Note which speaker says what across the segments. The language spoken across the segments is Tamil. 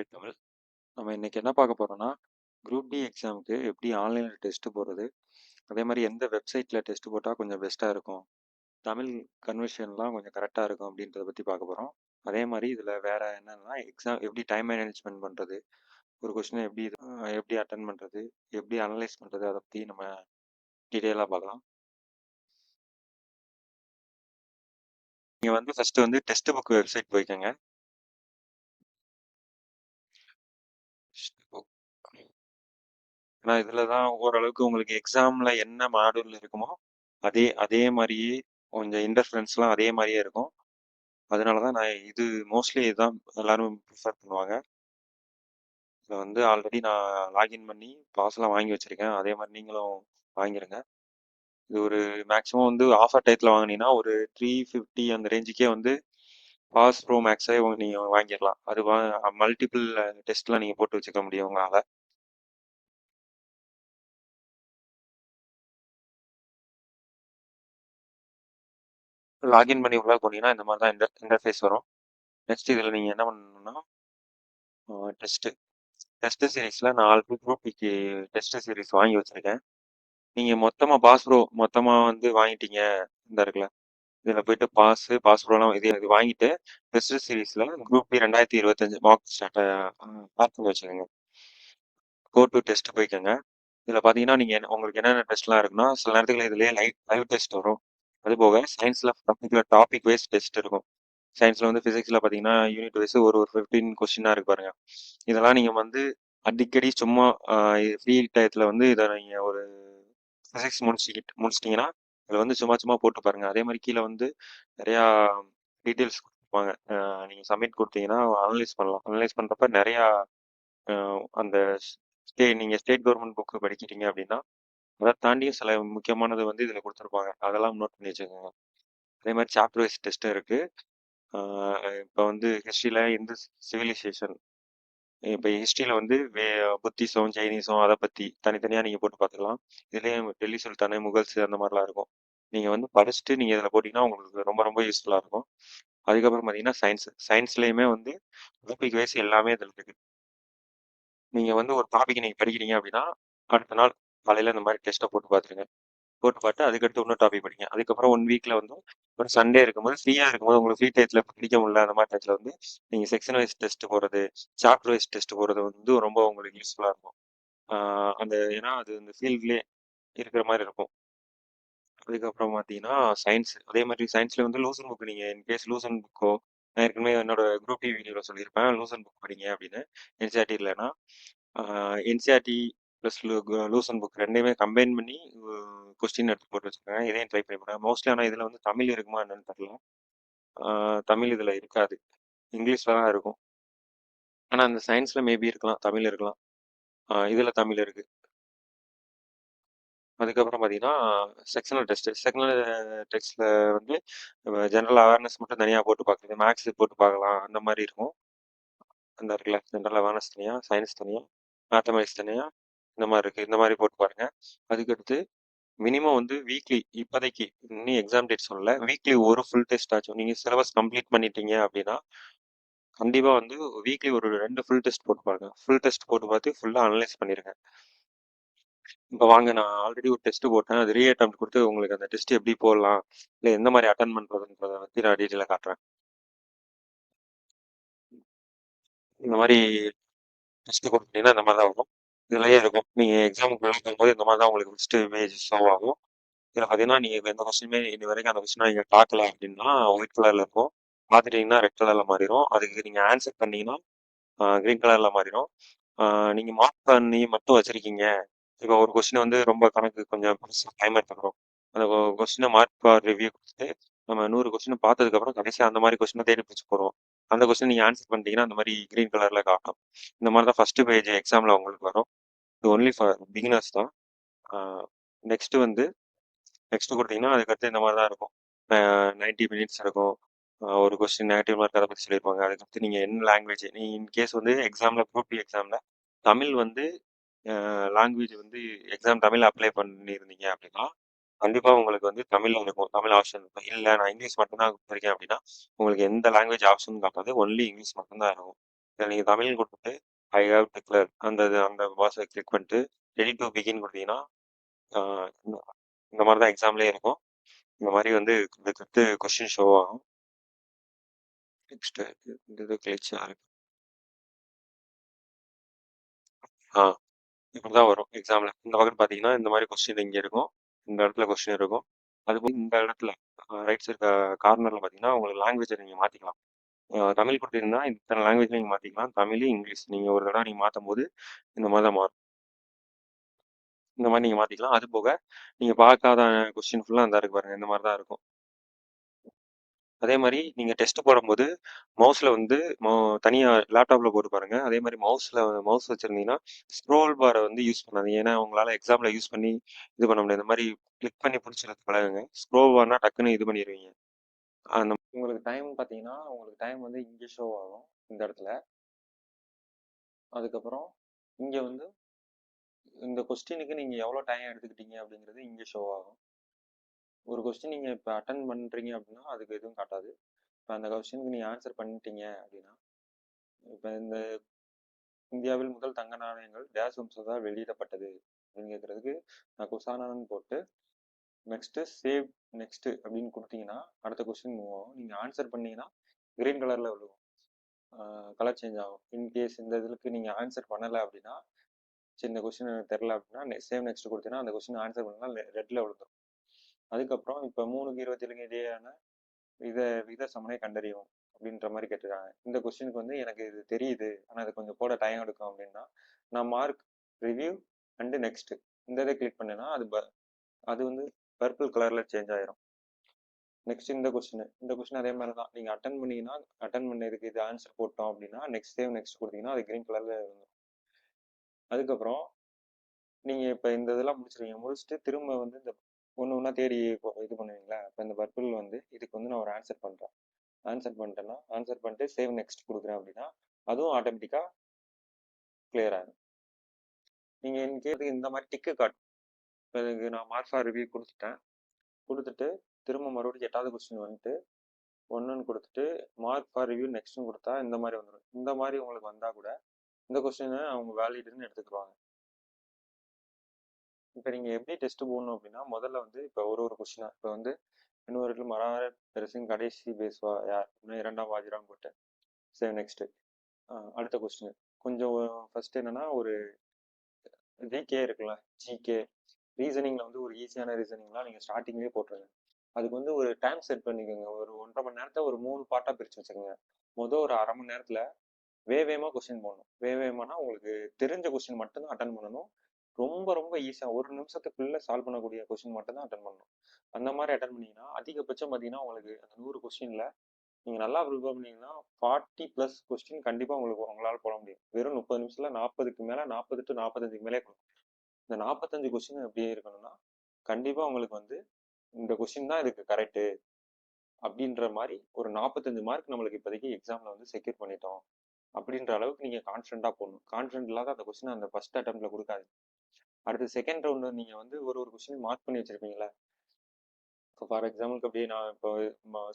Speaker 1: வாழ்க தமிழ். நம்ம இன்னைக்கு என்ன பார்க்க போறோம்னா, குரூப் டி எக்ஸாமுக்கு எப்படி ஆன்லைன்ல டெஸ்ட் போடுறது? அதே மாரி எந்த வெப்சைட்ல டெஸ்ட் போட்டா கொஞ்சம் பெஸ்ட்டா இருக்கும்? தமிழ் கன்வர்ஷன்லாம் கொஞ்சம் கரெக்ட்டா இருக்கும் அப்படின்றத பத்தி பார்க்க போறோம். அதே மாரி இதுல வேற என்னன்னா, எக்ஸாம் எப்படி டைம் மேனேஜ்மென்ட் பண்றது? ஒரு கொஸ்டின எப்படி அட்டெண்ட் பண்றது? எப்படி அனலைஸ் பண்றது? அத பத்தி நம்ம டீட்டெயிலா பார்க்கலாம். நீங்க வந்து ஃபர்ஸ்ட் வந்து டெக்ஸ்ட் புக் வெப்சைட் போய்க்கங்க. Text book. ஏன்னா இதுல தான் ஓரளவுக்கு உங்களுக்கு எக்ஸாம்ல என்ன மாடியூல் இருக்குமோ, அதே அதே மாரியே கொஞ்சம் இன்டர்ஃபரன்ஸ்லாம் அதே மாரியே இருக்கும். அதனால தான் நான் இது மோஸ்ட்லி இதுதான் எல்லாரும் ப்ரிஃபர் பண்ணுவாங்க. இதில வந்து ஆல்ரெடி நான் லாகின் பண்ணி பாஸ்லாம் வாங்கி வச்சிருக்கேன். அதே மாரி நீங்களும் வாங்கிருங்க. இது ஒரு மேக்ஸிமம் வந்து ஆஃபர் டயத்துல வாங்குனீங்கன்னா, ஒரு 350 அந்த ரேஞ்சுக்கே வந்து பாஸ் ப்ரோ மேக்ஸே நீங்க வாங்கிரலாம். அது மல்டிபிள் டெஸ்ட்லாம் நீங்க போட்டு வச்சுக்க முடியும் உங்களால. லாகின் பண்ணி உள்ள போனீங்கன்னா, இந்த மாரி தான் இன்டர்ஃபேஸ் வரும். நெக்ஸ்ட் இதில நீங்க என்ன பண்ணணும்னா, டெஸ்ட் டெஸ்ட் சீரிஸ்ல நான் ஆல்ரெடி குரூப் பிக்கு டெஸ்ட் சீரிஸ் வாங்கி வச்சிருக்கேன். நீங்க மொத்தமா பாஸ் ப்ரோ மொத்தமா வந்து வாங்கிட்டீங்க. இந்த இருக்குல்ல. இதுல போயிட்டு பாஸ் ப்ரோலாம் இது வாங்கிட்டு டெஸ்ட் சீரிஸ்ல group B 2025 mark start add பண்ணி வச்சுக்கோங்க. கோ டு டெஸ்ட் போய்க்கோங்க. இதுல பாத்தீங்கன்னா நீங்க உங்களுக்கு என்னென்ன டெஸ்ட்லாம் இருக்குன்னா சில நேரத்துல இதுலயே லைவ் லைவ் டெஸ்ட் வரும். அது போக சயின்ஸ்ல பர்டிகுலர் டாபிக் வைஸ் டெஸ்ட் இருக்கும். சயின்ஸ்ல வந்து பிசிக்ஸ்ல பாத்தீங்கன்னா யூனிட் வைஸ் ஒரு ஒரு 15 கொஸ்டினா இருக்கு பாருங்க. இதெல்லாம் நீங்க வந்து அடிக்கடி சும்மா ஃப்ரீ டயத்துல வந்து இதை நீங்க ஒரு பிசிக்ஸ் முடிச்சிட்டீங்கன்னா இதுல வந்து சும்மா சும்மா போட்டு பாருங்க. அதே மாதிரி கீழே வந்து நிறையா டீட்டெயில்ஸ் கொடுப்பாங்க. நீங்க சப்மிட் கொடுத்தீங்கன்னா அனலைஸ் பண்ணலாம். அனலைஸ் பண்றப்ப நிறையா அந்த நீங்க ஸ்டேட் கவர்மெண்ட் புக்கு படிக்கிறீங்க அப்படின்னா அதை தாண்டியும் சில முக்கியமானது வந்து இதுல கொடுத்துருப்பாங்க. அதெல்லாம் நோட் பண்ணி வச்சுக்கோங்க. அதே மாதிரி சாப்டர் வைஸ் டெஸ்ட்டும் இருக்கு. இப்போ வந்து ஹிஸ்ட்ரியில இந்து சிவிலைசேஷன், இப்போ ஹிஸ்ட்ரியில வந்து புத்திசம் சைனீஸும் அதை பத்தி தனித்தனியா நீங்க போட்டு பார்த்துக்கலாம். இதுலயும் டெல்லி சுல்தானு முகல்ஸ் அந்த மாதிரிலாம் இருக்கும். நீங்க வந்து படிச்சுட்டு நீங்க இதில் போட்டீங்கன்னா உங்களுக்கு ரொம்ப ரொம்ப யூஸ்ஃபுல்லா இருக்கும். அதுக்கப்புறம் பார்த்தீங்கன்னா சயின்ஸ்லயுமே வந்து டாபிக் வைஸ் எல்லாமே இதில் இருக்கு. நீங்க வந்து ஒரு டாபிக் நீங்க படிக்கிறீங்க அப்படின்னா அடுத்த நாள் காலையில இந்த மாதிரி டெஸ்ட்டை போட்டு பார்த்துருங்க. போட்டு பார்த்து அதுக்கடுத்து இன்னும் டாபிக் படிங்க. அதுக்கப்புறம் 1 வீக்ல வந்து ஒரு சண்டே இருக்கும்போது ஃப்ரீயா இருக்கும்போது உங்களுக்கு ஃப்ரீ டயத்துல படிக்க முடியல அந்த மாதிரி டயத்துல வந்து நீங்க செக்ஷன் வைஸ் டெஸ்ட் போறது, சாப்டர் வைஸ் டெஸ்ட் போறது வந்து ரொம்ப உங்களுக்கு யூஸ்ஃபுல்லா இருக்கும். அந்த ஏன்னா அது இந்த ஃபீல்ட்லயே இருக்கிற மாதிரி இருக்கும். அதுக்கப்புறம் பார்த்தீங்கன்னா அதே மாதிரி சயின்ஸ்ல வந்து லூசன் புக் நீங்க இன்கேஸ் லூசன் புக்கோ நான் ஏற்கனவே என்னோட குரூப் டி வீடியோல சொல்லியிருப்பேன் லூசன் புக் படிங்க அப்படின்னு. என்சிஆர்டி இல்லைன்னா என்சிஆர்டி ப்ளஸ் லூசன் புக் ரெண்டையுமே கம்பைன் பண்ணி கொஸ்டின் எடுத்து போட்டு வச்சிருக்காங்க. இதையும் ட்ரை பண்ணி பாருங்க. மோஸ்ட்லி ஆனால் இதில் வந்து தமிழ் இருக்குமா என்னன்னு தெரியல. தமிழ் இதில் இருக்காது. இங்கிலீஷில் தான் இருக்கும். ஆனால் அந்த சயின்ஸில் மேபி இருக்கலாம், தமிழ் இருக்கலாம். இதில் தமிழ் இருக்கு. அதுக்கப்புறம் பார்த்தீங்கன்னா செக்ஷனல் டெஸ்ட். செக்ஷனல் டெஸ்ட்டில் வந்து ஜென்ரல் அவேர்னஸ் மட்டும் தனியாக போட்டு பார்க்குறது, மேக்ஸ் போட்டு பார்க்கலாம் அந்த மாதிரி இருக்கும். அந்த இருக்குல்ல ஜென்ரல் அவேர்னஸ் தனியாக, சயின்ஸ் தனியாக, மேத்தமெட்டிக்ஸ் தனியாக இந்த மாதிரி இருக்குது. இந்த மாதிரி போட்டு பாருங்க. அதுக்கடுத்து மினிமம் வந்து வீக்லி இப்போதைக்கு இன்னும் எக்ஸாம் டேட் சொல்லல. வீக்லி ஒரு ஃபுல் டெஸ்ட் ஆச்சும் நீங்கள் சிலபஸ் கம்ப்ளீட் பண்ணிட்டீங்க அப்படின்னா கண்டிப்பாக வந்து வீக்லி ஒரு 2 ஃபுல் டெஸ்ட் போட்டு பாருங்க. ஃபுல் டெஸ்ட் போட்டு பார்த்து ஃபுல்லாக அனலைஸ் பண்ணிடுங்க. இப்போ வாங்க நான் ஆல்ரெடி ஒரு டெஸ்ட் போட்டேன். அது ரீ அட்டெம்ப்ட் கொடுத்து உங்களுக்கு அந்த டெஸ்ட் எப்படி போடலாம் இல்லை எந்த மாதிரி அட்டன் பண்ணுறதுன்றதை பற்றி நான் டீட்டெயிலாக காட்டுறேன். இந்த மாதிரி டெஸ்ட் கொடுத்தீங்கன்னா இந்த மாதிரி தான் வரும். இதுலயே இருக்கும். நீங்கள் எக்ஸாமுக்கு போகும்போது இந்த மாதிரி தான் உங்களுக்கு ஃபஸ்ட்டு இமேஜ் ஷோ ஆகும். இதில் பார்த்தீங்கன்னா நீங்கள் எந்த கொஸ்டினுமே இது வரைக்கும் அந்த கொஸ்டினை நீங்கள் பார்க்கல அப்படின்னா ஒயிட் கலரில் இருக்கும். பார்த்துட்டீங்கன்னா ரெட் கலரில் மாறிடும். அதுக்கு நீங்கள் ஆன்சர் பண்ணீங்கன்னா க்ரீன் கலரில் மாறிடும். நீங்கள் மார்க் பண்ணி மட்டும் வச்சுருக்கீங்க. இப்போ ஒரு கொஸ்டின் வந்து ரொம்ப கணக்கு கொஞ்சம் டைம் எடுத்துக்கிறோம். அந்த கொஸ்டினை மார்க் ஃபார் ரிவ்யூ கொடுத்துட்டு நம்ம 100 கொஸ்டின் பார்த்ததுக்கப்புறம் கடைசியாக அந்த மாதிரி கொஸ்டினை தேடி பிடிச்சி போடுவோம். அந்த கொஸ்டின் நீங்கள் ஆன்சர் பண்ணிட்டீங்கன்னா அந்த மாதிரி க்ரீன் கலரில் காட்டும். இந்த மாதிரி தான் ஃபஸ்ட்டு பேஜ் எக்ஸாமில் உங்களுக்கு வரும். இது ஒன்லி ஃபார் பிகினர்ஸ் தான். நெக்ஸ்ட் வந்து நெக்ஸ்ட் கொடுத்தீங்கன்னா அதுக்கடுத்து இந்த மாதிரி தான் இருக்கும். 90 மினிட்ஸ் இருக்கும். ஒரு கொஸ்டின் நெகட்டிவ் மார்க் அதை பற்றி சொல்லியிருப்பாங்க. அதுக்கடுத்து நீங்கள் என்ன லாங்குவேஜ் நீ இன்கேஸ் வந்து எக்ஸாமில் குரூப் டி எக்ஸாமில் தமிழ் வந்து லாங்குவேஜ் வந்து எக்ஸாம் தமிழ் அப்ளை பண்ணியிருந்தீங்க அப்படின்னா கண்டிப்பாக உங்களுக்கு வந்து தமிழில் இருக்கும். தமிழ் ஆப்ஷன் இருக்கும். இல்லை நான் இங்கிலீஷ் மட்டும்தான் கொடுத்துருக்கேன் அப்படின்னா உங்களுக்கு எந்த லாங்குவேஜ் ஆப்ஷன் காட்டாது. ஒன்லி இங்கிலீஷ் மட்டும்தான் இருக்கும். இதில் நீங்கள் தமிழ்னு கொடுத்துட்டு ஐ ஹேவ் டிக்ளேர் அந்த பாக்ஸை கிளிக் பண்ணிட்டு ரெடி டு பிகின் கொடுத்தீங்கன்னா இந்த இந்த மாதிரி தான் எக்ஸாம்லேயே இருக்கும். இந்த மாதிரி வந்து அடுத்தடுத்து கொஸ்டின் ஷோ ஆகும். நெக்ஸ்ட் இந்த இது கிளிச்சாக இருக்கு. இப்படி தான் வரும் எக்ஸாமில். இந்த பக்கம் பார்த்தீங்கன்னா இந்த மாதிரி கொஸ்டின் இங்கே இருக்கும். இந்த இடத்துல கொஸ்டின் இருக்கும். அதுபோல் இந்த இடத்துல ரைட் சைடு கார்னரில் பார்த்தீங்கன்னா உங்களுக்கு லாங்குவேஜை நீங்கள் மாற்றிக்கலாம். தமிழ் கொடுத்தீங்கன்னா இத்தனை லாங்குவேஜ் நீங்கள் மாற்றிக்கலாம். தமிழ், இங்கிலீஷ் நீங்கள் ஒரு தடவை நீங்கள் மாற்றும் போது இந்த மாதிரி தான் மாறும். இந்த மாதிரி நீங்கள் மாற்றிக்கலாம். அது போக நீங்கள் பார்க்காத கொஸ்டின் ஃபுல்லாக அந்த இருக்கு பாருங்கள். இந்த மாதிரி தான் இருக்கும். அதே மாதிரி நீங்கள் டெஸ்ட் போடும்போது மவுஸில் வந்து தனியாக லேப்டாப்பில் போட்டு பாருங்க. அதே மாதிரி மவுஸ் வச்சுருந்தீங்கன்னா ஸ்க்ரோல் பாரை வந்து யூஸ் பண்ணாதீங்க. ஏன்னா உங்களால் எக்ஸாமில் யூஸ் பண்ணி இது பண்ண முடியாது. இந்த மாதிரி கிளிக் பண்ணி பிடிச்சிருக்க பழகுங்க. ஸ்க்ரோல் பார்னா டக்குன்னு இது பண்ணிடுவீங்க. அந்த உங்களுக்கு டைம் பார்த்தீங்கன்னா உங்களுக்கு டைம் வந்து இங்கே ஷோ ஆகும் இந்த இடத்துல. அதுக்கப்புறம் இங்கே வந்து இந்த கொஸ்டினுக்கு நீங்கள் எவ்வளோ டைம் எடுத்துக்கிட்டீங்க அப்படிங்கிறது இங்கே ஷோ ஆகும். ஒரு கொஸ்டின் நீங்கள் இப்போ அட்டன் பண்ணுறீங்க அப்படின்னா அதுக்கு எதுவும் காட்டாது. இப்போ அந்த கொஸ்டினுக்கு நீங்கள் ஆன்சர் பண்ணிட்டீங்க அப்படின்னா இப்போ இந்த இந்தியாவில் முதல் தங்க நாணயங்கள் டேஸ் வம்சத்தால் வெளியிடப்பட்டது அப்படின்னு கேட்கறதுக்கு நான் குசானன் போட்டு சேவ் நெக்ஸ்ட் அப்படின்னு கொடுத்தீங்கன்னா அடுத்த கொஸ்டின் மூவ் ஆகும். நீங்கள் ஆன்சர் பண்ணீங்கன்னா கிரீன் கலரில் விழுகும், கலர் சேஞ்ச் ஆகும். இன்கேஸ் இந்த இதுக்கு நீங்கள் ஆன்சர் பண்ணலை அப்படின்னா சின்ன கொஸ்டின் எனக்கு தெரில அப்படின்னா சேவ் நெக்ஸ்ட் கொடுத்தீங்கன்னா அந்த கொஸ்டின் ஆன்சர் பண்ணால் ரெட்டில் விழுந்துடும். அதுக்கப்புறம் இப்போ 3க்கு 27க்கு இடையேயான விகித சமனை கண்டறியும் அப்படின்ற மாதிரி கேட்டிருக்காங்க. இந்த கொஸ்டினுக்கு வந்து எனக்கு இது தெரியுது ஆனால் இது கொஞ்சம் போட டைம் எடுக்கும் அப்படின்னா நான் மார்க் ரிவ்யூ அண்டு நெக்ஸ்ட் இந்த இதை கிளிக் பண்ணேன்னா அது வந்து பர்பிள் கலரில் சேஞ்ச் ஆயிரும். நெக்ஸ்ட் இந்த கொஸ்டின் அதே மாதிரி தான். நீங்கள் அட்டன் பண்ணீங்கன்னா அட்டன் பண்ணதுக்கு இது ஆன்சர் போட்டோம் அப்படின்னா சேவ் நெக்ஸ்ட் கொடுத்தீங்கன்னா அது கிரீன் கலரில் வந்துடும். அதுக்கப்புறம் நீங்கள் இப்போ இந்த இதெல்லாம் முடிச்சுட்டு திரும்ப வந்து இந்த ஒன்று ஒன்றா தேடி இது பண்ணுவீங்களா. இப்போ இந்த பர்பிள் வந்து இதுக்கு வந்து நான் ஒரு ஆன்சர் பண்ணுறேன். ஆன்சர் பண்ணிட்டு சேவ் நெக்ஸ்ட் கொடுக்குறேன் அப்படின்னா அதுவும் ஆட்டோமேட்டிக்காக கிளியர் ஆகும். நீங்கள் இன்கேஸ் இந்த மாதிரி டிக்கு காட்டும். இப்போ இதுக்கு நான் மார்க்ஸ் ஆர் ரிவ்யூ கொடுத்துட்டு திரும்ப மறுபடியும் 8வது கொஸ்டின் வந்துட்டு ஒன்றுன்னு கொடுத்துட்டு மார்க் ஃபார் ரிவ்யூ நெக்ஸ்ட்னு கொடுத்தா இந்த மாதிரி வந்துடும். இந்த மாதிரி உங்களுக்கு வந்தால் கூட இந்த கொஸ்டினை அவங்க வேலிடுன்னு எடுத்துக்குவாங்க. இப்போ நீங்கள் எப்படி டெஸ்ட் போடணும் அப்படின்னா முதல்ல வந்து இப்போ ஒரு கொஸ்டினாக இப்போ வந்து இன்னொரு மரார பெருசின் கடைசி பேசுவா யார் 2ஆம் வாஜிரான்னு போட்டேன். சரி நெக்ஸ்ட் அடுத்த கொஸ்டின் கொஞ்சம் ஃபர்ஸ்ட் என்னன்னா ஒரு ஜிகே இருக்குல்ல, ஜிகே ரீசனிங்ல வந்து ஒரு ஈஸியான ரீசனிங்லாம் நீங்கள் ஸ்டார்டிங்லேயே போட்டுருங்க. அதுக்கு வந்து ஒரு டைம் செட் பண்ணிக்கோங்க. ஒரு 1.5 மணி நேரத்தை ஒரு 3 பார்ட்டாக பிரித்து வச்சுக்கோங்க. ஒரு அரை மணி நேரத்தில் வேகமாக கொஸ்டின் போடணும். வேகமானா உங்களுக்கு தெரிஞ்ச கொஸ்டின் மட்டும்தான் அட்டன் பண்ணணும். ரொம்ப ரொம்ப ஈஸியாக ஒரு நிமிஷத்துக்குள்ளே சால்வ் பண்ணக்கூடிய கொஸ்டின் மட்டும் தான் அட்டன் பண்ணணும். அந்த மாதிரி அட்டன் பண்ணீங்கன்னா அதிகபட்சம் பார்த்தீங்கன்னா உங்களுக்கு அந்த 100 கொஸ்டினில் நீங்கள் நல்லா ப்ரிப்பேர் பண்ணீங்கன்னா 40+ கொஸ்டின் கண்டிப்பாக உங்களால் போட முடியும். வெறும் 30 நிமிஷத்தில் 40க்கு மேலே 40 to 45க்கு மேலே கொடுக்கும். இந்த 45 கொஸ்டின் எப்படியே இருக்கணும்னா கண்டிப்பாக உங்களுக்கு வந்து இந்த கொஸ்டின் தான் இதுக்கு கரெக்டு அப்படின்ற மாதிரி ஒரு 45 மார்க் நம்மளுக்கு இப்போதைக்கு எக்ஸாமில் வந்து செக்யூர் பண்ணிட்டோம் அப்படின்ற அளவுக்கு நீங்கள் கான்ஃபிடென்ட்டாக போடணும். கான்ஃபிடென்ட் இல்லாத அந்த கொஸ்டின் அந்த ஃபர்ஸ்ட் அட்டம்ப்ட்ல கொடுக்காது. அடுத்து செகண்ட் ரவுண்டு நீங்கள் வந்து ஒரு கொஸ்டின் மார்க் பண்ணி வச்சிருப்பீங்களா. இப்போ ஃபார் எக்ஸாம்பிளுக்கு அப்படியே நான் இப்போ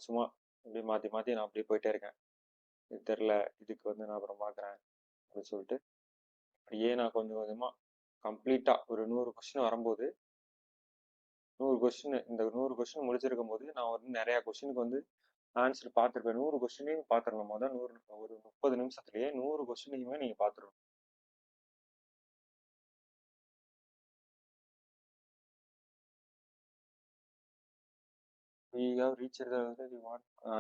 Speaker 1: சும்மா அப்படியே மாற்றி நான் அப்படியே போயிட்டே இருக்கேன். இது தெரில, இதுக்கு வந்து நான் அப்புறம் பார்க்குறேன் அப்படின்னு சொல்லிட்டு அப்படியே நான் கொஞ்சம் கொஞ்சமாக கம்ப்ளீட்டாக ஒரு 100 கொஸ்டின் வரும்போது 100 கொஸ்டின் முடிச்சிருக்கும் போது நான் வந்து நிறையா கொஸ்டினுக்கு வந்து ஆன்சர் பார்த்துருப்பேன். 100 கொஸ்டினையும் பார்த்துடணும். ஒரு 30 நிமிஷத்துலேயே 100 கொஸ்டினையுமே நீங்கள் பார்த்துடணும்.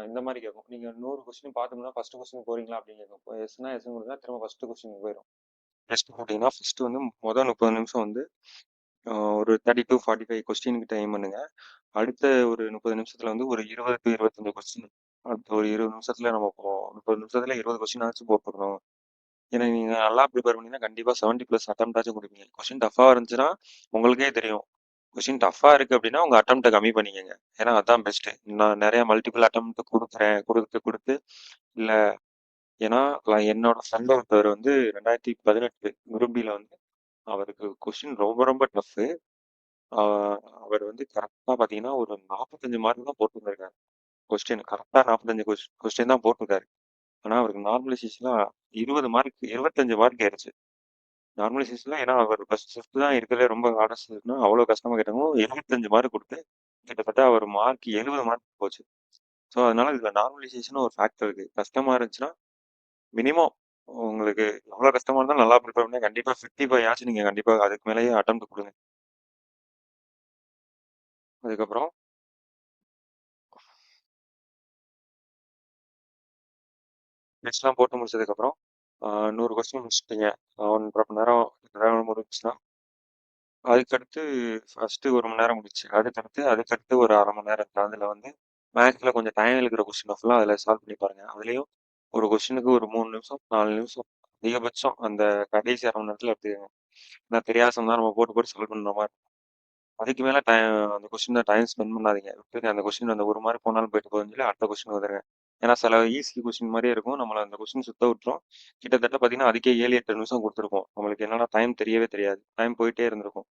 Speaker 1: இந்த மாதிரி கேட்கும். நீங்கள் 100 கொஸ்டின் பார்த்தோம்னா ஃபர்ஸ்ட் கொஸ்டின் போறீங்களா அப்படின்னு கேட்கும். எஸ்னா எஸ் கொடுத்தா திரும்ப ஃபர்ஸ்ட் கொஸ்டின் போயிடும். டெஸ்ட் போட்டிங்கன்னா ஃபர்ஸ்ட் வந்து 30 நிமிஷம் வந்து ஒரு 30 to 45 கொஸ்டினுக்கு டைம் பண்ணுங்க. அடுத்த ஒரு 30 நிமிஷத்துல வந்து ஒரு 20 to 25 கொஸ்டின். அடுத்த ஒரு 20 நிமிஷத்துல நம்ம 30 நிமிஷத்துல 20 கொஸ்டின் ஆச்சும் போட்டுருக்கணும். ஏன்னா நீங்க நல்லா ப்ரிப்பேர் பண்ணீங்கன்னா கண்டிப்பா 70+ அட்டம் ஆச்சும் கொடுப்பீங்க. கொஸ்டின் டஃபா இருந்துச்சுன்னா உங்களுக்கே தெரியும். கொஸ்டின் டஃபா இருக்கு அப்படின்னா உங்க அட்டம்ப்டை கம்மி பண்ணிக்கங்க. ஏன்னா அதான் பெஸ்ட். நான் நிறைய மல்டிபிள் அட்டம்ப்ட் கொடுத்து இல்ல. ஏன்னா என்னோட ஃப்ரெண்ட் ஒருத்தவர் வந்து 2018 குரூப் பில வந்து அவருக்கு கொஸ்டின் ரொம்ப ரொம்ப டஃப். அவர் வந்து கரெக்டா பாத்தீங்கன்னா ஒரு 45 மார்க் தான் போட்டுருக்காரு. கொஸ்டின் கரெக்டா 45 கொஸ்டின் தான் போட்டிருக்காரு. ஆனா அவருக்கு நார்மலைசேஷன்ல 20 மார்க் 25 மார்க் ஏறுச்சு. நார்மலைசேஷன்ல ஏன்னா அவர் ஃபர்ஸ்ட் ஷிஃப்ட் தான் இருக்கிறதுலே ரொம்ப ஹார்டஸ்ட்னா அவ்வளோ கஷ்டமா கேட்டாங்க. 75 மார்க் கொடுத்து கிட்டத்தட்ட அவர் மார்க் 70 மார்க் போச்சு. ஸோ அதனால இதுல நார்மலைசேஷன் ஒரு ஃபேக்டர் இருக்கு. கஷ்டமா இருந்துச்சுன்னா மினிமம் உங்களுக்கு எவ்வளோ கஷ்டமா இருந்தாலும் நல்லா ப்ரிப்பேர் பண்ணி கண்டிப்பா 55 ஆச்சு நீங்க கண்டிப்பா அதுக்கு மேலேயே அட்டம் கொடுங்க. அதுக்கப்புறம் டெஸ்ட்லாம் போட்டு முடிச்சதுக்கப்புறம் 100 கொஸ்டின் முடிச்சிட்டீங்க. 1 1/2 மணி நேரம் முடிஞ்சுச்சுன்னா அதுக்கடுத்து ஃபர்ஸ்ட்டு 1 மணி நேரம் முடிச்சு அதுக்கடுத்து ஒரு 1/2 மணி நேரம் இருக்கு. அதுல வந்து மேக்ஸ்ல கொஞ்சம் டைம் இருக்கிற கொஸ்டின் ஃபுல்லாக அதில் சால்வ் பண்ணி பாருங்க. அதுலேயும் ஒரு கொஸ்டினுக்கு ஒரு 3 நிமிஷம் 4 நிமிஷம் அதிகபட்சம் அந்த கடைசி 1/2 மணி நேரத்தில் எடுத்துக்கோங்க. நான் தெரியாசம் தான் நம்ம போட்டு போட்டு சால்வ் பண்ணுற மாதிரி. அதுக்கு மேலே அந்த கொஸ்டினை டைம் ஸ்பெண்ட் பண்ணாதீங்க. விட்டுருங்க அந்த கொஸ்டின் அந்த ஒரு மார்க் போனாலும் போயிட்டு போகுதுன்னு சொல்லி அடுத்த கொஸ்டின் வந்துருங்க. ஏன்னா சில ஈஸி கொஸ்டின் மாதிரியே இருக்கும். நம்மள அந்த கொஸ்டின் சுத்த விட்டுரும். கிட்டத்தட்ட பார்த்தீங்கன்னா அதுக்கே 7 8 நிமிஷம் கொடுத்துருக்கோம். நம்மளுக்கு என்னன்னா டைம் தெரியவே தெரியாது. டைம் போயிட்டே இருந்திருக்கும்.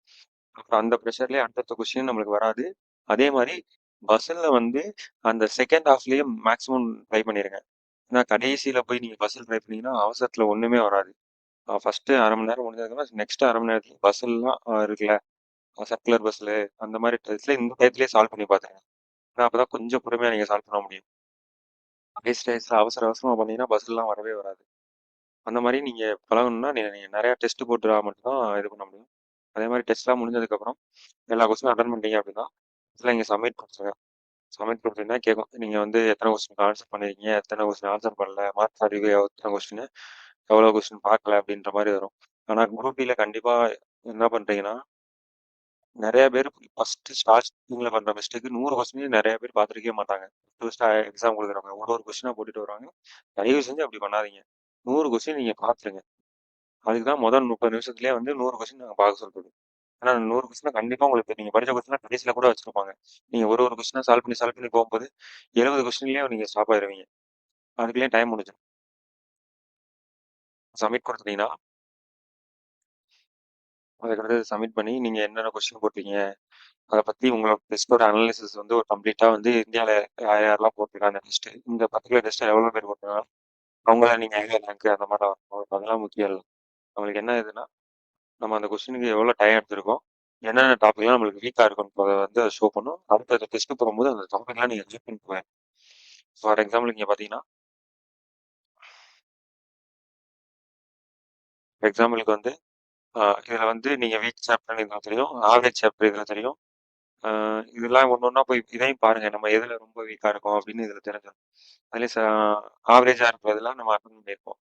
Speaker 1: அப்புறம் அந்த ப்ரெஷர்லேயே அடுத்தடுத்த கொஸ்டின் நம்மளுக்கு வராது. அதே மாதிரி பஸ்ஸில் வந்து அந்த செகண்ட் ஹாஃப்லேயே மேக்ஸிமம் ட்ரை பண்ணிடுங்க. ஏன்னா கடைசியில் போய் நீங்கள் பஸ்ஸில் ட்ரை பண்ணீங்கன்னா அவசரத்தில் ஒன்றுமே வராது. ஃபர்ஸ்ட்டு 1/2 மணி நேரம் முடிஞ்சதுக்கப்புறம் நெக்ஸ்ட் 1/2 மணி நேரத்தில் பஸ்ஸெல்லாம் இருக்குல்ல சர்க்குலர் பஸ்ஸில் அந்த மாதிரி டயத்தில் இந்த டயத்துலேயே சால்வ் பண்ணி பார்த்துருங்க. ஏன்னா அப்போ தான் கொஞ்சம் பொறுமையாக நீங்கள் சால்வ் பண்ண முடியும். வேஸ்ட் டயத்தில் அவசர அவசரமாக பண்ணீங்கன்னா பஸ்ஸெல்லாம் வரவே வராது. அந்த மாதிரி நீங்கள் பழகணும்னா நீங்கள் நிறையா டெஸ்ட் போட்டுறா மட்டும்தான் இது பண்ண முடியும். அதே மாதிரி டெஸ்ட்லாம் முடிஞ்சதுக்கப்புறம் எல்லா கொஸ்டினும் அட்டன் பண்ணிட்டீங்க அப்படின்னா இதில் இங்கே சப்மிட் கொடுத்துருங்க. சப்மிட் கொடுத்தீங்கன்னா கேட்கும் நீங்கள் வந்து எத்தனை கொஸ்டின் ஆன்சர் பண்ணிருக்கீங்க எத்தனை கொஸ்டின் ஆன்சர் பண்ணல மார்க்ஸ் அறிவு எத்தனை கொஸ்டின் எவ்வளோ கொஸ்டின் பார்க்கல அப்படின்ற மாதிரி வரும். ஆனால் குரூப் டியில் கண்டிப்பாக என்ன பண்ணுறீங்கன்னா நிறைய பேர் ஃபர்ஸ்ட் ஸ்டார்டிங்ல பண்ற மிஸ்டேக் 100 கொஸ்டின் நிறைய பேர் பார்த்துருக்கவே மாட்டாங்க. ஃபர்ஸ்ட் எக்ஸாம் கொடுக்குறவங்க ஒரு ஒரு கொஸ்டினா போட்டுட்டு வருவாங்க. தயவு செஞ்சு அப்படி பண்ணாதீங்க. 100 கொஸ்டின் நீங்க பார்த்துருங்க. அதுக்கு தான் முதல் 30 நிமிஷத்துலேயே வந்து 100 கொஸ்டின் நாங்கள் பார்க்க சொல்றது. ஏன்னா 100 கொஸ்டின் கண்டிப்பா உங்களுக்கு நீங்க படிச்ச கொஸ்டின் கடைசியில கூட வச்சிருப்பாங்க. நீங்க ஒரு ஒரு கொஸ்டினா சால்வ் பண்ணி போகும்போது 70 கொஸ்டின்லயே நீங்க ஸ்டாப் ஆயிருவீங்க. அதுக்குள்ளேயே டைம் முடிஞ்சிடும். சப்மிட் கொடுத்துட்டீங்கன்னா அதுக்கடுத்து சப்மிட் பண்ணி நீங்க என்னென்ன கொஸ்டின் போட்டீங்க அதை பத்தி உங்களோட டெஸ்டோட அனாலிசிஸ் வந்து ஒரு கம்ப்ளீட்டா வந்து இந்தியாவில் யார் யாரெல்லாம் போட்டிருக்காங்க டெஸ்ட் இந்த பர்டிகுலர் டெஸ்ட் எவ்வளவு பேர் போட்டிருக்காங்க அவங்கள நீங்க எங்க ரேங்க் அந்த மாதிரி அவங்களுக்கு அதெல்லாம் முக்கியம் இல்லை. நம்மளுக்கு என்ன இதுன்னா நம்ம அந்த கொஸ்டினுக்கு எவ்வளவு டைம் எடுத்திருக்கோம் என்னென்ன டாபிக்லாம் நம்மளுக்கு வீக்கா இருக்குன்றத வந்து அதை ஷோ பண்ணும். அடுத்த டெஸ்ட் போகும்போது அந்த டாபிக்லாம் நீங்க செக் பண்ணிக்குவேன். ஃபார் எக்ஸாம்பிள் இங்க பாத்தீங்கன்னா எக்ஸாம்பிளுக்கு வந்து இதுல வந்து நீங்க வீக் சாப்டர் இதுல தெரியும் ஆவரேஜ் சாப்டர் இதுல தெரியும். இதெல்லாம் ஒன்று ஒன்றா போய் இதையும் பாருங்க நம்ம எதுல ரொம்ப வீக்கா இருக்கோம் அப்படின்னு இதுல தெரிஞ்சிடும். அதுலேயே ஆவரேஜா இருக்கிறதெல்லாம் நம்ம அட்டன் பண்ணியிருப்போம்.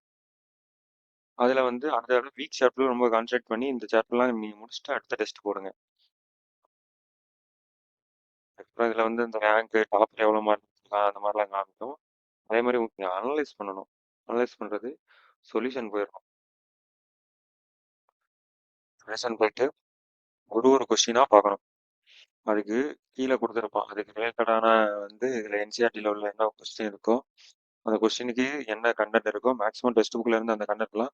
Speaker 1: அதுல வந்து அடுத்த தடவை வீக் சாப்டர்ல ரொம்ப கான்சென்ட்ரேட் பண்ணி இந்த சாப்டர்லாம் நீங்க முடிச்சுட்டு அடுத்த டெஸ்ட் போடுங்க. அப்புறம் இதுல வந்து இந்த ரேங்க் டாப்ல எவ்வளவு மார்க் அந்த மாதிரிலாம் காமிக்கும். அதே மாதிரி உங்களுக்கு அனலைஸ் பண்ணணும். அனலைஸ் பண்றது சொல்யூஷன் போயிடணும். சொல்யூஷன் போயிட்டு ஒரு ஒரு கொஸ்டினா பார்க்கணும். அதுக்கு கீழே கொடுத்துருப்பான். அதுக்கு ரிலேட்டடான வந்து இதுல என்சிஆர்டில உள்ள என்ன கொஸ்டின் இருக்கோ அந்த கொஸ்டினுக்கு என்ன கண்டென்ட் இருக்கோ மேக்ஸிமம் டெக்ஸ்ட் புக்ல இருந்து அந்த கண்டென்ட்லாம்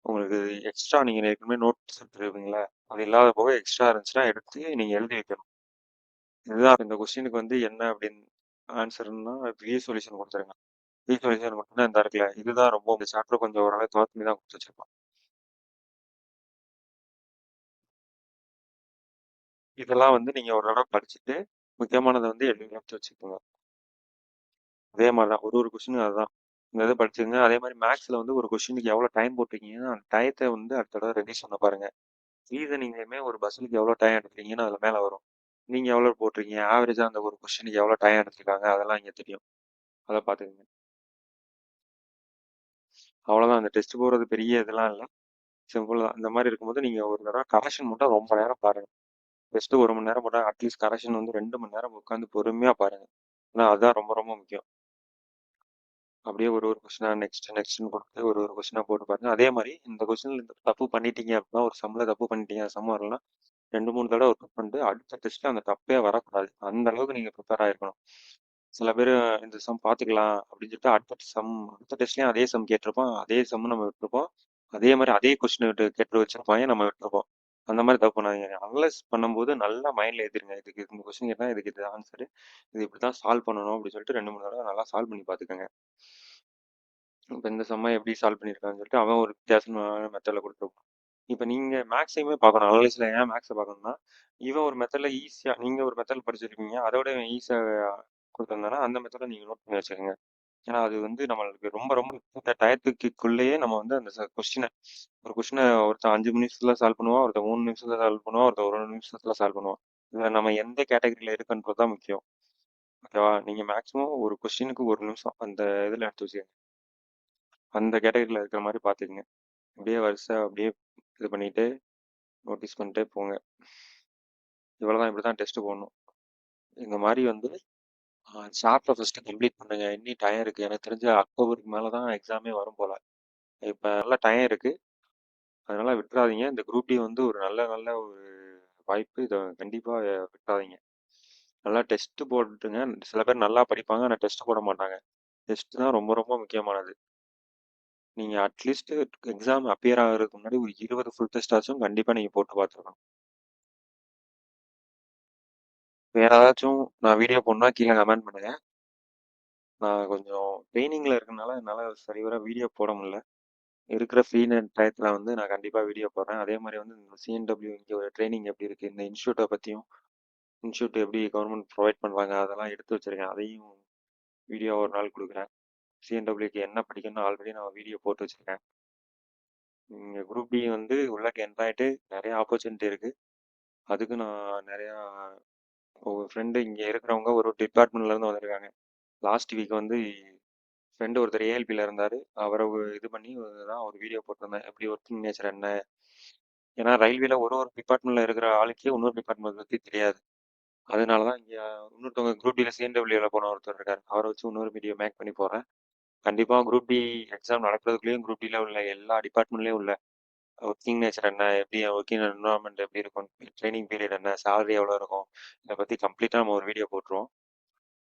Speaker 1: உங்களுக்கு எக்ஸ்ட்ரா நீங்க ஏற்கனவே நோட்ஸ் எடுத்துருப்பீங்களா அது இல்லாத போக எக்ஸ்ட்ரா இருந்துச்சுன்னா எடுத்து நீங்க எழுதி வைக்கணும். இதுதான் இந்த கொஸ்டினுக்கு வந்து என்ன அப்படின்னு ஆன்சர்னா வி சொல்யூஷன் கொடுத்துருங்க. வி சொல்யூஷன் மட்டும்தான் இந்த இருக்குல்ல இதுதான் ரொம்ப இந்த சாப்டர் கொஞ்சம் ஓரளவு கவர் பண்ணி தான் கொடுத்து வச்சிருப்பான். இதெல்லாம் வந்து நீங்க ஒரு தடவை படிச்சுட்டு முக்கியமானதை வந்து எழுதி எடுத்து வச்சுக்கோங்க. அதே மாதிரி தான் ஒரு ஒரு கொஸ்டினும் அதுதான் இந்த இது படிச்சுங்க. அதே மாதிரி மேக்ஸ்ல வந்து ஒரு கொஸ்டினுக்கு எவ்வளவு டைம் போட்டிருக்கீங்கன்னா அந்த டயத்தை வந்து அடுத்த தடவை ரெடியூஸ் பண்ண பாருங்க. ரீசனிங்லயுமே ஒரு பஸ்ஸுக்கு எவ்வளவு டைம் எடுத்துருக்கீங்கன்னு அதுல மேல வரும். நீங்க எவ்வளவு போட்டிருக்கீங்க ஆவரேஜா அந்த ஒரு கொஸ்டினுக்கு எவ்வளவு டைம் எடுத்திருக்காங்க அதெல்லாம் இங்க தெரியும். அதை பாத்துக்கோங்க. அவ்வளவுதான் அந்த டெஸ்ட் போறது பெரிய இதெல்லாம் இல்லை. சிம்பிள் தான். இந்த மாதிரி இருக்கும்போது நீங்க ஒரு தடவை கரெக்ஷன் மட்டும் ரொம்ப நேரம் பாருங்க. டெஸ்ட் 1 மணி நேரம் போட்டா அட்லீஸ்ட் கரெக்ஷன் வந்து 2 மணி நேரம் உட்காந்து பொறுமையா பாருங்க. ஏன்னா அதுதான் ரொம்ப ரொம்ப முக்கியம். அப்படியே ஒரு ஒரு கொஸ்டினா நெக்ஸ்ட்னு கொடுத்து ஒரு ஒரு கொஸ்டினா போட்டு பாருங்க. அதே மாதிரி இந்த கொஸ்டின்ல தப்பு பண்ணிட்டீங்க அப்படின்னா ஒரு சம்ல தப்பு பண்ணிட்டீங்க சம் வரலன்னா 2 3 தடவை ஒர்க் பண்ணிட்டு அடுத்த டெஸ்ட்ல அந்த தப்பே வரக்கூடாது. அந்த அளவுக்கு நீங்க ப்ரிப்பேர் ஆயிருக்கணும். சில பேர் இந்த சம் பாத்துக்கலாம் அப்படின்னு சொல்லிட்டு அடுத்த டெஸ்ட்லயும் அதே சம் கேட்டிருப்போம் அதே சம் நம்ம விட்டுருப்போம். அதே மாதிரி அதே கொஸ்டின் கேட்டு வச்சிருப்பாங்க நம்ம விட்டுருப்போம். அந்த மாதிரி தப்பு பண்ணாதீங்க. அனலைஸ் பண்ணும்போது நல்லா மைண்ட்ல ஏத்திருங்க. இதுக்கு இந்த கொஸ்டின் கேட்டா இதுக்கு இது ஆன்சர் இது இப்படிதான் சால்வ் பண்ணணும் அப்படின்னு சொல்லிட்டு 2 3 தடவை நல்லா சால்வ் பண்ணி பாத்துக்கோங்க. இப்போ இந்த சம்மை எப்படி சால்வ் பண்ணியிருக்கான்னு சொல்லிட்டு அவன் ஒரு வித்தியாசமான மெத்தடில் கொடுத்துருப்பான். இப்போ நீங்கள் மேக்ஸையுமே பார்க்கணும். அனலைஸில் ஏன் மேக்ஸை பார்க்கணும்னா, இவன் ஒரு மெத்தடில் ஈஸியாக, நீங்கள் ஒரு மெத்தட் படிச்சிருக்கீங்க, அதோட இவன் ஈஸியாக கொடுத்துருந்தானா அந்த மெத்தடை நீங்கள் நோட் பண்ணி வச்சுக்கோங்க. ஏன்னா அது வந்து நம்மளுக்கு ரொம்ப ரொம்ப இந்த டயத்துக்குள்ளேயே நம்ம வந்து அந்த கொஸ்டினை, ஒரு கொஸ்டினை ஒருத்தன் 5 நிமிஷத்துல சால்வ் பண்ணுவான், ஒருத்தன் 3 நிமிஷத்துல சால்வ் பண்ணுவான், ஒருத்தன் 1 நிமிஷத்துல சால்வ் பண்ணுவான். இதில் நம்ம எந்த கேட்டகரியில் இருக்குன்றது தான் முக்கியம். ஓகேவா? நீங்கள் மேக்ஸிமம் ஒரு கொஸ்டினுக்கு 1 நிமிஷம் அந்த இதில் எடுத்து வச்சுக்கோங்க. அந்த கேட்டகரியில் இருக்கிற மாதிரி பார்த்துக்குங்க. அப்படியே வரிசை அப்படியே இது பண்ணிட்டு நோட்டீஸ் பண்ணிட்டே போங்க. இவ்வளோதான், இப்படி தான் டெஸ்ட் போடணும். இந்த மாதிரி வந்து சாப்டர் ஃபஸ்ட்டு கம்ப்ளீட் பண்ணுங்க. இன்னி டைம் இருக்குது. எனக்கு தெரிஞ்ச அக்டோபருக்கு மேலே தான் எக்ஸாமே வரும் போல். இப்போ நல்ல டைம் இருக்குது, அதனால் விட்டுறாதீங்க. இந்த குரூப் டி வந்து ஒரு நல்ல நல்ல ஒரு வாய்ப்பு. இதை கண்டிப்பாக விட்டுறாதீங்க. நல்லா டெஸ்ட்டு போட்டுங்க. சில பேர் நல்லா படிப்பாங்க, ஆனால் டெஸ்ட் போட மாட்டாங்க. டெஸ்ட் தான் ரொம்ப ரொம்ப முக்கியமானது. நீங்கள் அட்லீஸ்ட் எக்ஸாம் அப்பியர் ஆகிறதுக்கு முன்னாடி ஒரு 20 ஃபுல் டெஸ்ட் ஆச்சும் கண்டிப்பாக நீங்கள் போட்டு பார்த்துருக்கணும். வேற ஏதாச்சும் நான் வீடியோ போடணும்னா கீழே கமெண்ட் பண்ணுங்க. நான் கொஞ்சம் ட்ரைனிங்கில் இருக்கனால என்னால் சரிவர வீடியோ போட முடியல. இருக்கிற ஃப்ரீ டயத்தில் வந்து நான் கண்டிப்பாக வீடியோ போடுறேன். அதே மாதிரி வந்து இந்த சிஎன்டபிள்யூ இங்கே ஒரு ட்ரைனிங் எப்படி இருக்குது, இந்த இன்ஸ்டியூட்டை பற்றியும், இன்ஸ்டியூட் எப்படி கவர்மெண்ட் ப்ரொவைட் பண்ணுறாங்க அதெல்லாம் எடுத்து வச்சுருக்கேன். அதையும் வீடியோ ஒரு நாள் கொடுக்குறேன். சிஎன்டபிள்யூக்கு என்ன படிக்கணும்னு ஆல்ரெடி நான் வீடியோ போட்டு வச்சுருக்கேன். இங்கே குரூப் டி வந்து உள்ளக்க என்ட்ரு ஆகிட்டு நிறைய ஆப்பர்ச்சுனிட்டி இருக்குது. அதுக்கு நான் நிறையா ஃப்ரெண்டு இங்கே இருக்கிறவங்க ஒரு டிபார்ட்மெண்ட்லேருந்து வந்திருக்காங்க. லாஸ்ட் வீக் வந்து ஃப்ரெண்டு ஒருத்தர் ஏஎல்பியில் இருந்தார். அவரை இது பண்ணி தான் ஒரு வீடியோ போட்டிருந்தேன், எப்படி ஒர்க்கிங் நேச்சர் என்ன. ஏன்னா ரயில்வேல ஒரு ஒரு டிபார்ட்மெண்ட்டில் இருக்கிற ஆளுக்கே இன்னொரு டிபார்ட்மெண்ட் பற்றி தெரியாது. அதனால தான் இங்கே இன்னொருத்தவங்க குரூப் டியில் சிஎன்டபிள்யூவில் போன ஒருத்தர் இருக்கார். அவரை வச்சு இன்னொரு வீடியோ மேக் பண்ணி போடுறேன். கண்டிப்பாக குரூப் டி எக்ஸாம் நடக்கிறதுக்குள்ளேயும் குரூப் டியில் உள்ள எல்லா டிபார்ட்மெண்ட்லேயும் உள்ள ஒர்க்கிங் நேச்சர் என்ன, எப்படி ஒர்க்கிங் என்வரான்மெண்ட் எப்படி இருக்கும், ட்ரைனிங் பீரியட் என்ன, சேலரி எவ்வளோ இருக்கும், இதை பற்றி கம்ப்ளீட்டாக நம்ம ஒரு வீடியோ போட்டுருவோம்.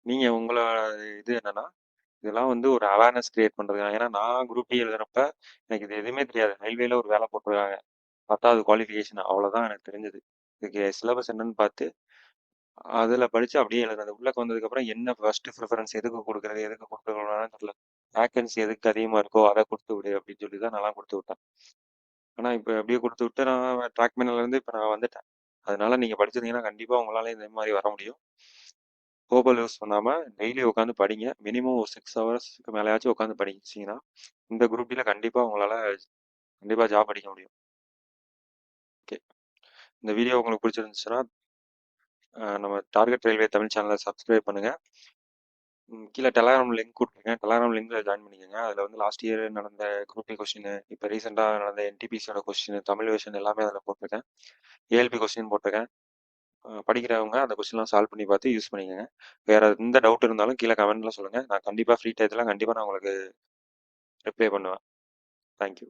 Speaker 1: நீங்கள் உங்களோட இது என்னென்னா, இதெல்லாம் வந்து ஒரு அவேர்னஸ் கிரியேட் பண்ணுறது. ஏன்னா நான் குரூப் டி எழுதுறப்ப எனக்கு இது எதுவுமே தெரியாது. ரயில்வேல ஒரு வேலை போட்டிருக்காங்க, 10வது குவாலிஃபிகேஷன், அவ்வளோதான் எனக்கு தெரிஞ்சது. இதுக்கு சிலபஸ் என்னன்னு பார்த்து அதில் படித்து அப்படியே எழுதுறது. உள்ளே வந்ததுக்கப்புறம் என்ன ஃபர்ஸ்ட் ப்ரிஃபரன்ஸ் எதுக்கு கொடுக்குறது, எதுக்கு கொடுக்கக்கூடாதுன்னு தெரியல. வேக்கன்சி எதுக்கு அதிகமாக இருக்கோ அதை கொடுத்து விடு அப்படின்னு சொல்லி தான் நல்லா கொடுத்து விட்டேன். ஆனால் இப்போ அப்படியே கொடுத்து விட்டு நான் ட்ராக் பண்ணலேருந்து இப்போ நான் வந்துட்டேன். அதனால நீங்கள் படிச்சிருந்தீங்கன்னா கண்டிப்பாக உங்களால் இந்த மாதிரி வர முடியும். மொபைல் யூஸ் பண்ணாமல் டெய்லி உட்காந்து படிங்க. மினிமம் ஒரு 6 ஹவர்ஸ்க்கு மேலேயாச்சும் உட்காந்து படிச்சிங்கன்னா இந்த குரூப் டியில் கண்டிப்பாக உங்களால் கண்டிப்பாக ஜாப் அடிக்க முடியும். ஓகே, இந்த வீடியோ உங்களுக்கு பிடிச்சிருந்துச்சுன்னா நம்ம டார்கெட் ரயில்வே தமிழ் சேனலை சப்ஸ்கிரைப் பண்ணுங்கள். கீழே டெலகிராம் லிங்க் கொடுத்துருக்கேன், டெலகிராம் லிங்கில் ஜாயின் பண்ணிக்கோங்க. அதில் வந்து லாஸ்ட் இயர் நடந்த குரூப் டி கொஸ்டின், இப்போ ரீசெண்டாக நடந்த என்டிபிசியோட கொஸ்டின், தமிழ் வெர்ஷன் எல்லாமே அதில் போட்டிருக்கேன். ஏஎல்பி கொஸ்டின் போட்டிருக்கேன். படிக்கிறவங்க அந்த கொஸ்டின்லாம் சால்வ் பண்ணி பார்த்து யூஸ் பண்ணிக்கோங்க. வேறு எந்த டவுட் இருந்தாலும் கீழே கமெண்ட்டில் சொல்லுங்கள். நான் கண்டிப்பாக ஃப்ரீ டயத்தில் கண்டிப்பாக நான் உங்களுக்கு ரிப்ளை பண்ணுவேன். தேங்க்யூ.